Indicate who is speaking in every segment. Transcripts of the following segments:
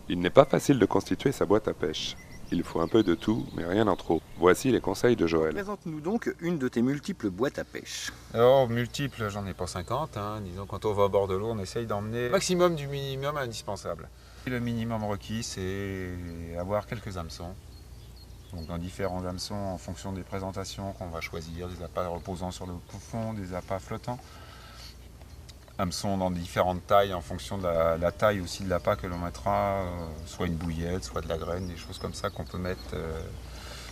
Speaker 1: Il n'est pas facile de constituer sa boîte à pêche. Il faut un peu de tout, mais rien en trop. Voici les conseils de Joël.
Speaker 2: Présente-nous donc une de tes multiples boîtes à pêche.
Speaker 3: Alors, multiples, j'en ai pas 50. Disons, quand on va au bord de l'eau, on essaye d'emmener le maximum du minimum indispensable. Et le minimum requis, c'est avoir quelques hameçons. Donc, dans différents hameçons, en fonction des présentations qu'on va choisir, des appâts reposant sur le fond, des appâts flottants. Hameçons dans différentes tailles, en fonction de la taille aussi de l'appât que l'on mettra, soit une bouillette, soit de la graine, des choses comme ça qu'on peut mettre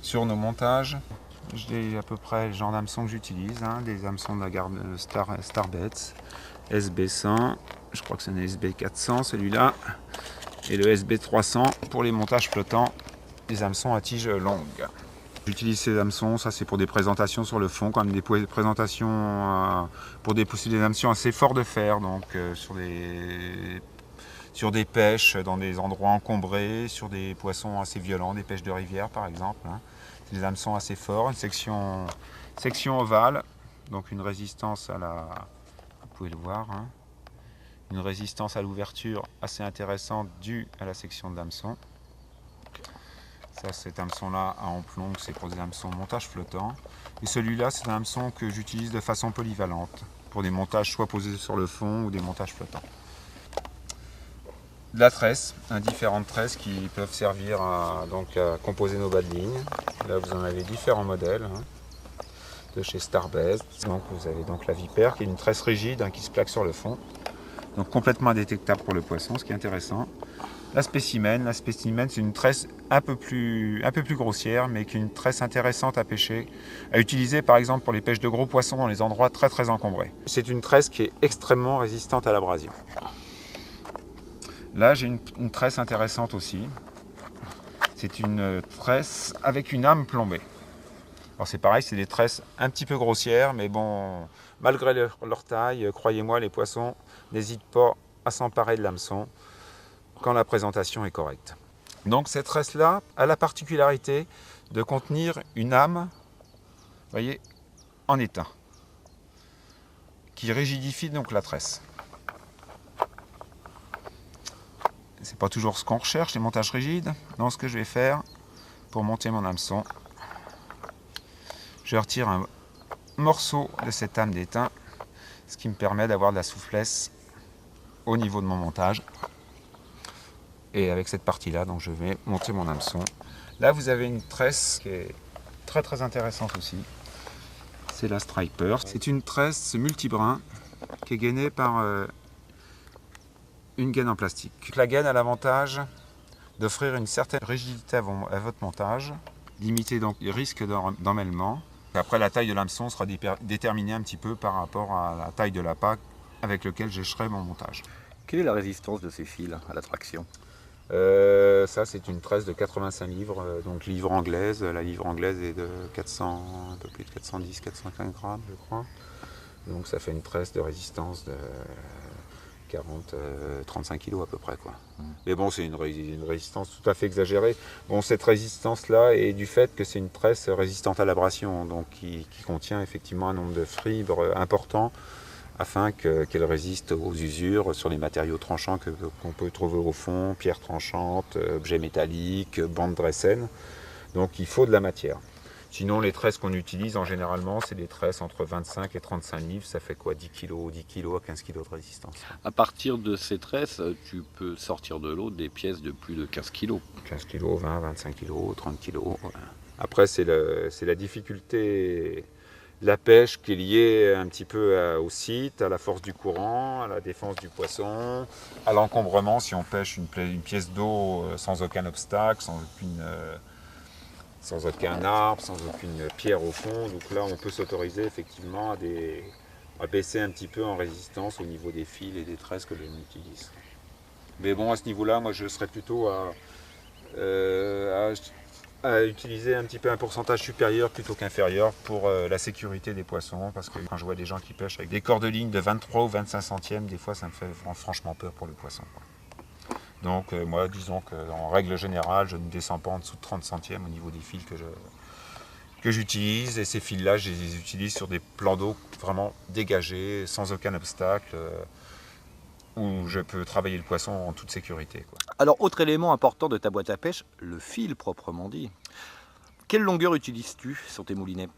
Speaker 3: sur nos montages. J'ai à peu près le genre d'hameçon que j'utilise, des hameçons de la garde Starbets, SB100, je crois que c'est un SB400 celui-là, et le SB300 pour les montages flottants, des hameçons à tige longue. J'utilise ces hameçons, ça c'est pour des présentations sur le fond, quand même des présentations pour des hameçons assez forts de fer, donc sur des pêches dans des endroits encombrés, sur des poissons assez violents, des pêches de rivière par exemple. C'est des hameçons assez forts, une section ovale, donc une résistance à la, vous pouvez le voir, une résistance à l'ouverture assez intéressante due à la section de l'hameçon. Ça, cet hameçon-là à emplomb, c'est pour des hameçons montage flottant. Et celui-là, c'est un hameçon que j'utilise de façon polyvalente, pour des montages soit posés sur le fond ou des montages flottants. De la tresse, différentes tresses qui peuvent servir à composer nos bas de ligne. Là, vous en avez différents modèles de chez Starbest. Donc, vous avez donc la Vipère qui est une tresse rigide qui se plaque sur le fond. Donc complètement indétectable pour le poisson, ce qui est intéressant. La spécimen, c'est une tresse un peu plus grossière, mais qui est une tresse intéressante à pêcher, à utiliser par exemple pour les pêches de gros poissons dans les endroits très encombrés. C'est une tresse qui est extrêmement résistante à l'abrasion. Là, j'ai une tresse intéressante aussi. C'est une tresse avec une âme plombée. Alors c'est pareil, c'est des tresses un petit peu grossières, mais bon, malgré leur taille, croyez-moi, les poissons n'hésitent pas à s'emparer de l'hameçon quand la présentation est correcte. Donc cette tresse-là a la particularité de contenir une âme, voyez, en étain, qui rigidifie donc la tresse. C'est pas toujours ce qu'on recherche, les montages rigides. Donc ce que je vais faire pour monter mon hameçon, je retire un morceau de cette âme d'étain, ce qui me permet d'avoir de la souplesse au niveau de mon montage. Et avec cette partie-là, donc je vais monter mon hameçon. Là, vous avez une tresse qui est très intéressante aussi. C'est la Striper. C'est une tresse multibrin qui est gainée par une gaine en plastique. La gaine a l'avantage d'offrir une certaine rigidité à votre montage, limiter donc les risques d'emmêlement. Après, la taille de l'hameçon sera déterminée un petit peu par rapport à la taille de l'appât avec lequel j'écherai mon montage.
Speaker 2: Quelle est la résistance de ces fils à la traction?
Speaker 3: Ça, c'est une tresse de 85 livres, donc livre anglaise. La livre anglaise est de 400, un peu plus de 410-415 grammes, je crois. Donc ça fait une tresse de résistance de 35 kg à peu près, quoi. Mais bon, c'est une résistance tout à fait exagérée. Bon, cette résistance-là est du fait que c'est une tresse résistante à l'abrasion, donc qui contient effectivement un nombre de fibres important afin qu'elle résiste aux usures sur les matériaux tranchants qu'on peut trouver au fond, pierres tranchantes, objets métalliques, bandes dressènes. Donc il faut de la matière. Sinon, les tresses qu'on utilise en généralement, c'est des tresses entre 25 et 35 livres. Ça fait quoi, 10 kg à 15 kg de résistance.
Speaker 2: À partir de ces tresses, tu peux sortir de l'eau des pièces de plus de 15 kg.
Speaker 3: 15 kg, 20, 25 kg, 30 kg. Après, c'est la difficulté de la pêche qui est liée un petit peu au site, à la force du courant, à la défense du poisson, à l'encombrement si on pêche une pièce d'eau sans aucun obstacle, sans aucun arbre, sans aucune pierre au fond. Donc là, on peut s'autoriser effectivement à baisser un petit peu en résistance au niveau des fils et des tresses que l'on utilise. Mais bon, à ce niveau-là, moi je serais plutôt à utiliser un petit peu un pourcentage supérieur plutôt qu'inférieur pour la sécurité des poissons, parce que quand je vois des gens qui pêchent avec des corps de ligne de 23 ou 25 centièmes, des fois ça me fait franchement peur pour le poisson. Donc moi, disons qu'en règle générale, je ne descends pas en dessous de 30 centièmes au niveau des fils que j'utilise, et ces fils-là, je les utilise sur des plans d'eau vraiment dégagés, sans aucun obstacle, où je peux travailler le poisson en toute sécurité, quoi.
Speaker 2: Alors, autre élément important de ta boîte à pêche, le fil proprement dit. Quelle longueur utilises-tu sur tes moulinets?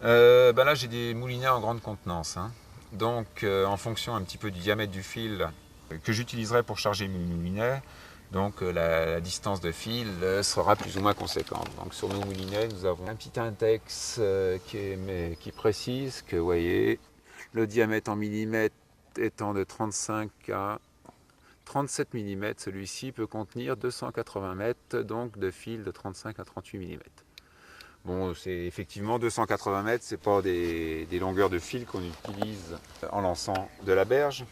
Speaker 3: Là j'ai des moulinets en grande contenance, hein. Donc en fonction un petit peu du diamètre du fil que j'utiliserai pour charger mes moulinets, donc la distance de fil sera plus ou moins conséquente. Donc sur nos moulinets nous avons un petit index qui précise que vous voyez le diamètre en millimètres étant de 35 à 37 mm, celui-ci peut contenir 280 mètres donc de fil de 35 à 38 mm. Bon, c'est effectivement 280 mètres, c'est pas des longueurs de fil qu'on utilise en lançant de la berge.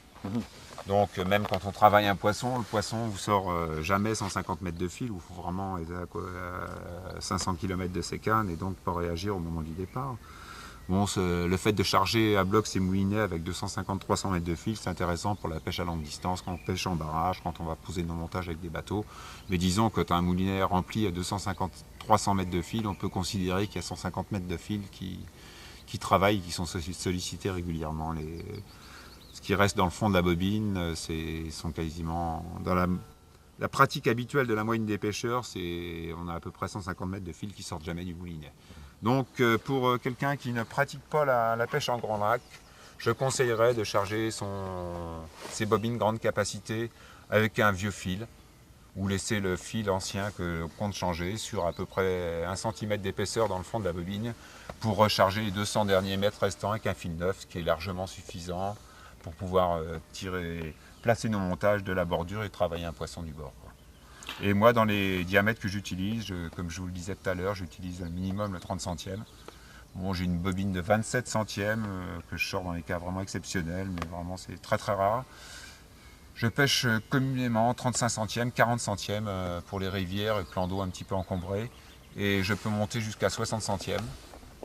Speaker 3: Donc même quand on travaille un poisson, le poisson vous sort jamais 150 mètres de fil, il faut vraiment être à 500 km de ses cannes et donc pas réagir au moment du départ. Bon, le fait de charger à bloc ces moulinets avec 250-300 mètres de fil, c'est intéressant pour la pêche à longue distance, quand on pêche en barrage, quand on va poser nos montages avec des bateaux. Mais disons que tu as un moulinet rempli à 250-300 mètres de fil, on peut considérer qu'il y a 150 mètres de fil qui travaillent, qui sont sollicités régulièrement. Ce qui reste dans le fond de la bobine, sont quasiment... Dans la pratique habituelle de la moyenne des pêcheurs, on a à peu près 150 mètres de fil qui sortent jamais du moulinet. Donc pour quelqu'un qui ne pratique pas la pêche en grand lac, je conseillerais de charger ses bobines grande capacité avec un vieux fil ou laisser le fil ancien qu'on compte changer sur à peu près 1 cm d'épaisseur dans le fond de la bobine pour recharger les 200 derniers mètres restants avec un fil neuf, ce qui est largement suffisant pour pouvoir placer nos montages de la bordure et travailler un poisson du bord. Et moi, dans les diamètres que j'utilise, comme je vous le disais tout à l'heure, j'utilise au minimum le 30 centièmes. Bon, j'ai une bobine de 27 centièmes que je sors dans les cas vraiment exceptionnels, mais vraiment c'est très très rare. Je pêche communément 35 centièmes, 40 centièmes pour les rivières et plans d'eau un petit peu encombrés. Et je peux monter jusqu'à 60 centièmes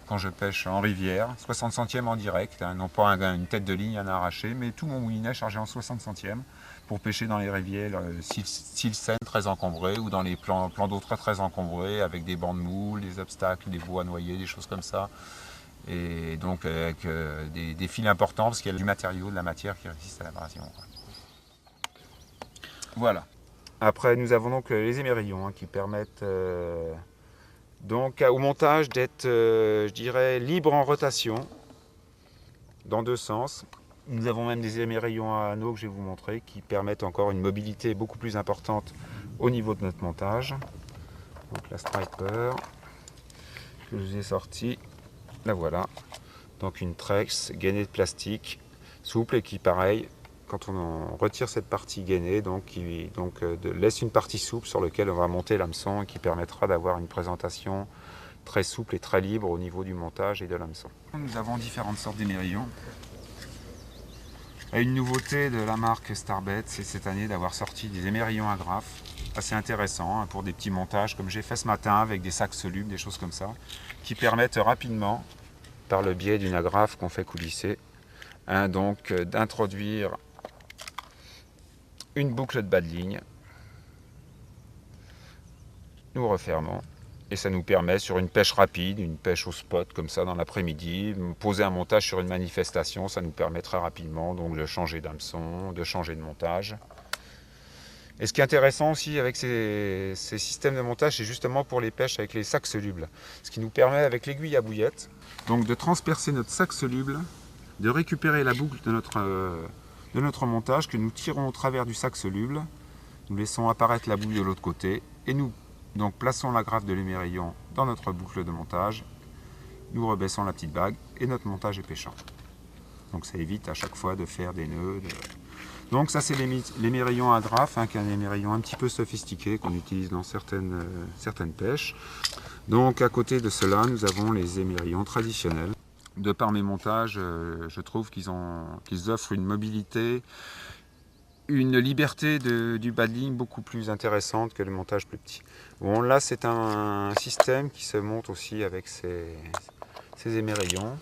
Speaker 3: quand je pêche en rivière. 60 centièmes en direct, hein, non pas une tête de ligne à arracher, mais tout mon moulinet chargé en 60 centièmes. Pour pêcher dans les rivières style Seine très encombrés ou dans les plans d'eau très très encombrés avec des bancs de moules, des obstacles, des bouts à noyer, des choses comme ça. Et donc avec des fils importants parce qu'il y a du matériau, de la matière qui résiste à l'abrasion. Voilà. Après nous avons donc les émerillons qui permettent donc au montage d'être je dirais libre en rotation dans deux sens. Nous avons même des émerillons à anneaux que je vais vous montrer qui permettent encore une mobilité beaucoup plus importante au niveau de notre montage. Donc la striper que je vous ai sortie, la voilà. Donc une trex gainée de plastique souple et qui pareil, quand on retire cette partie gainée, laisse une partie souple sur laquelle on va monter l'hameçon et qui permettra d'avoir une présentation très souple et très libre au niveau du montage et de l'hameçon. Nous avons différentes sortes d'émerillons. Une nouveauté de la marque Starbait, c'est cette année d'avoir sorti des émerillons agrafes, assez intéressants pour des petits montages comme j'ai fait ce matin avec des sacs solubles, des choses comme ça, qui permettent rapidement, par le biais d'une agrafe qu'on fait coulisser, d'introduire une boucle de bas de ligne. Nous refermons. Et ça nous permet, sur une pêche rapide, une pêche au spot comme ça dans l'après-midi, poser un montage sur une manifestation, ça nous permet très rapidement donc de changer d'hameçon, de changer de montage. Et ce qui est intéressant aussi avec ces systèmes de montage, c'est justement pour les pêches avec les sacs solubles. Ce qui nous permet avec l'aiguille à bouillette, donc de transpercer notre sac soluble, de récupérer la boucle de notre montage que nous tirons au travers du sac soluble, nous laissons apparaître la boucle de l'autre côté et nous donc plaçons l'agrafe de l'émerillon dans notre boucle de montage, nous rebaissons la petite bague et notre montage est pêchant. Donc ça évite à chaque fois de faire des nœuds. Donc ça c'est l'émerillon agrafe, qui est un émerillon un petit peu sophistiqué qu'on utilise dans certaines pêches. Donc à côté de cela, nous avons les émerillons traditionnels. De par mes montages, je trouve qu'ils offrent une mobilité, une liberté du bas de ligne beaucoup plus intéressante que le montage plus petit. Bon, là c'est un système qui se monte aussi avec ces émerillons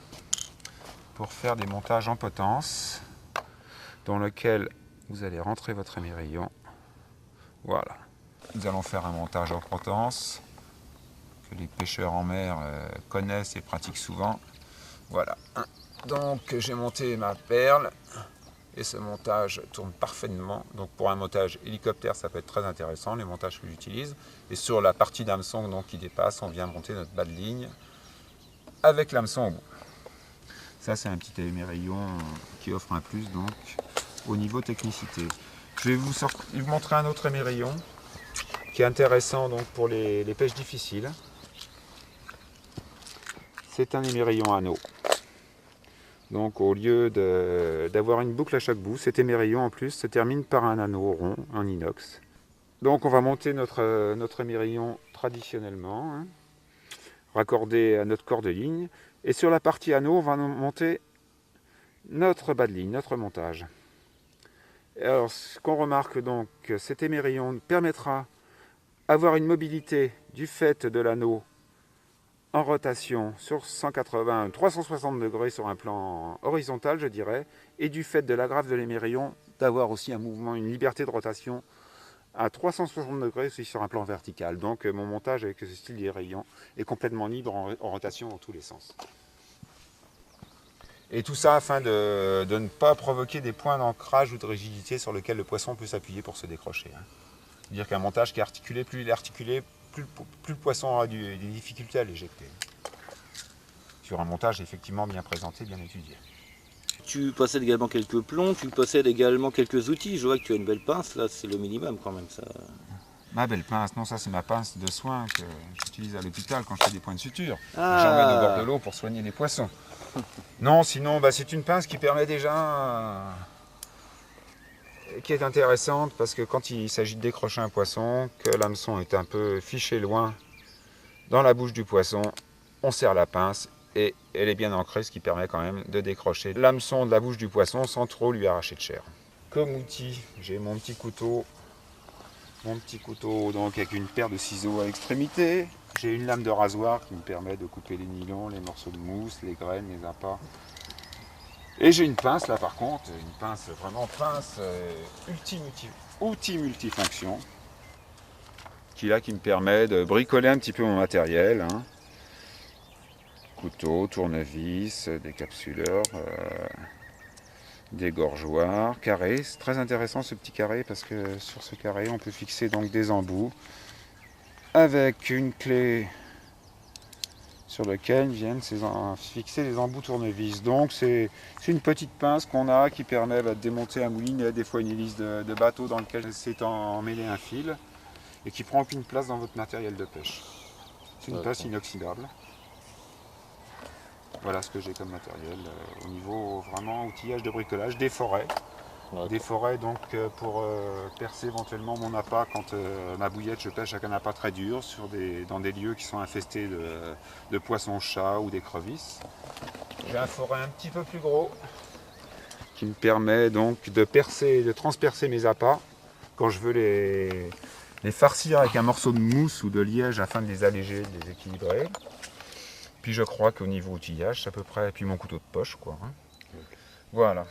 Speaker 3: pour faire des montages en potence dans lequel vous allez rentrer votre émerillon. Voilà. Nous allons faire un montage en potence que les pêcheurs en mer connaissent et pratiquent souvent. Voilà. Donc j'ai monté ma perle. et ce montage tourne parfaitement. Donc pour un montage hélicoptère, ça peut être très intéressant, les montages que j'utilise. Et sur la partie d'hameçon donc, qui dépasse, on vient monter notre bas de ligne avec l'hameçon au bout. Ça, c'est un petit émerillon qui offre un plus donc au niveau technicité. Je vais vous montrer un autre émerillon qui est intéressant donc, pour les pêches difficiles. C'est un émerillon anneau. Donc au lieu d'avoir une boucle à chaque bout, cet émerillon en plus se termine par un anneau rond en inox. Donc on va monter notre émerillon traditionnellement, hein, raccordé à notre corps de ligne. Et sur la partie anneau, on va monter notre bas de ligne, notre montage. Et alors ce qu'on remarque donc, cet émerillon permettra d'avoir une mobilité du fait de l'anneau en rotation sur 180, 360 degrés sur un plan horizontal, je dirais, et du fait de l'agrafe de l'émerillon, d'avoir aussi un mouvement, une liberté de rotation à 360 degrés aussi sur un plan vertical. Donc mon montage avec ce style d'émerillon est complètement libre en rotation dans tous les sens. Et tout ça afin de ne pas provoquer des points d'ancrage ou de rigidité sur lesquels le poisson peut s'appuyer pour se décrocher. C'est-à-dire qu'un montage qui est articulé, plus il est articulé, plus le poisson aura des difficultés à l'éjecter. Sur un montage effectivement bien présenté, bien étudié.
Speaker 2: Tu possèdes également quelques plombs, tu possèdes également quelques outils. Je vois que tu as une belle pince, là c'est le minimum quand même. Ça.
Speaker 3: Ma belle pince, non, ça c'est ma pince de soin que j'utilise à l'hôpital quand je fais des points de suture.
Speaker 2: Ah.
Speaker 3: J'emmène au bord de l'eau pour soigner les poissons. Non, sinon c'est une pince qui permet déjà... qui est intéressante parce que quand il s'agit de décrocher un poisson, que l'hameçon est un peu fiché loin dans la bouche du poisson, on serre la pince et elle est bien ancrée, ce qui permet quand même de décrocher l'hameçon de la bouche du poisson sans trop lui arracher de chair. Comme outil, j'ai mon petit couteau donc avec une paire de ciseaux à l'extrémité. J'ai une lame de rasoir qui me permet de couper les nylons, les morceaux de mousse, les graines, les appâts. Et j'ai une pince là par contre, une pince vraiment outil multifonction qui me permet de bricoler un petit peu mon matériel. Hein. Couteau, tournevis, décapsuleur, dégorgeoir, carré. C'est très intéressant ce petit carré parce que sur ce carré on peut fixer donc des embouts avec une clé sur lequel viennent fixer les embouts tournevis. Donc c'est une petite pince qu'on a qui permet de démonter un moulinet, des fois une hélice de bateau dans lequel s'est emmêlé un fil et qui prend aucune place dans votre matériel de pêche. C'est une pince inoxydable. Voilà ce que j'ai comme matériel au niveau vraiment outillage de bricolage, des forêts. Des forêts donc pour percer éventuellement mon appât quand ma bouillette je pêche avec un appât très dur dans des lieux qui sont infestés de poissons-chats ou d'écrevisses. J'ai un forêt un petit peu plus gros qui me permet donc de transpercer mes appâts quand je veux les farcir avec un morceau de mousse ou de liège afin de les alléger, de les équilibrer. Puis je crois qu'au niveau outillage c'est à peu près, et puis mon couteau de poche quoi. Hein. Voilà,